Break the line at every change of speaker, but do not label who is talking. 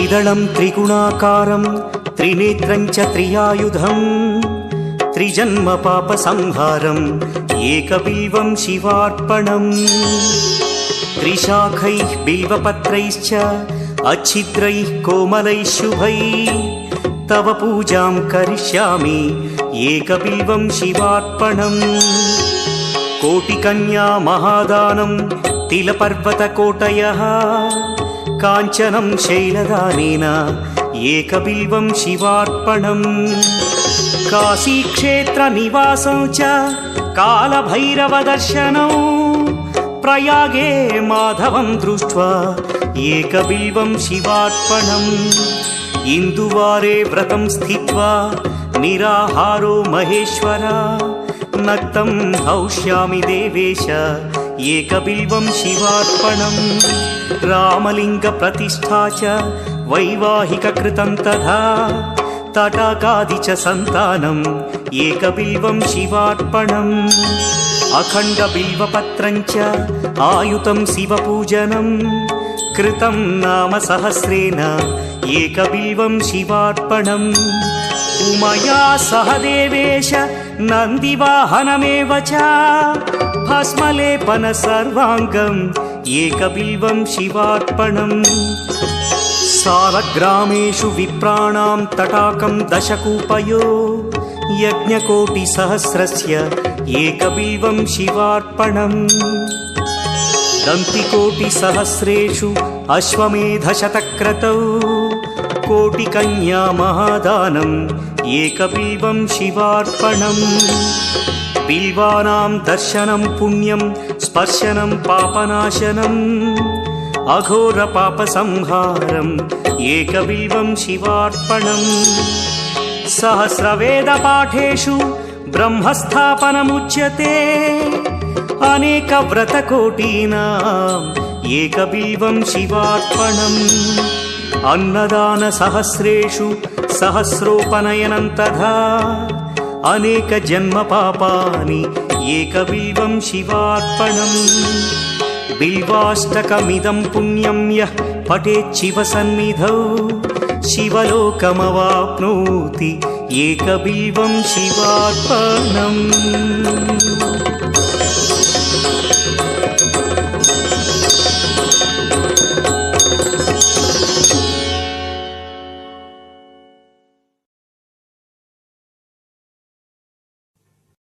त्रिदलं त्रिगुणाकारं त्रिनेत्रं च त्रियायुधं त्रिजन्म पापसंहारम् एकबिल्वं शिवार्पणम् त्रिशाखैः बिल्वपत्रैश्च अच्छिद्रैः कोमलैः शुभैः तव पूजां करिष्यामि एकबिल्वं शिवार्पणम् कोटिकन्या महादानं तिलपर्वतकोटयः काञ्चनं शैलदानेन एकबिल्वं शिवार्पणम् काशीक्षेत्रनिवासं च कालभैरवदर्शनौ प्रयागे माधवं दृष्ट्वा एकबिल्वं शिवार्पणम् इन्दुवारे व्रतं स्थित्वा निराहारो महेश्वर नक्तं हौष्यामि देवेश एकबिल्वं शिवार्पणम् रामलिङ्गप्रतिष्ठा च वैवाहिककृतं तथा तटाकादि च सन्तानम् एकबिल्वं शिवार्पणम् अखण्डबिल्वपत्रं च आयुतं शिवपूजनं कृतं नाम सहस्रेण एकबिल्वं शिवार्पणम् उमया सह देवेश नन्दिवाहनमेव च भस्मलेपन सर्वाङ्गम् एकबिल्वं शिवार्पणम् सालग्रामेषु विप्राणां तटाकं दशकूपयो यज्ञकोटिसहस्रस्य एकबिल्वं शिवार्पणम् दन्तिकोटिसहस्रेषु अश्वमेधशतक्रतौ कोटिकन्या महादानम् एकबिल्वं शिवार्पणम् बिल्वानां दर्शनं पुण्यं स्पर्शनं पापनाशनम् अघोरपापसंहारम् एकबिल्वं शिवार्पणम् सहस्रवेदपाठेषु ब्रह्मस्थापनमुच्यते अनेकव्रतकोटीनाम् एकबिल्वं शिवार्पणम् अन्नदानसहस्रेषु सहस्रोपनयनं तथा अनेकजन्मपापानि एकबिल्वं शिवार्पणम् बिल्वाष्टकमिदं पुण्यं यः पठेत् शिवसन्निधौ शिवलोकमवाप्नोति एकबिल्वं शिवार्पणम्।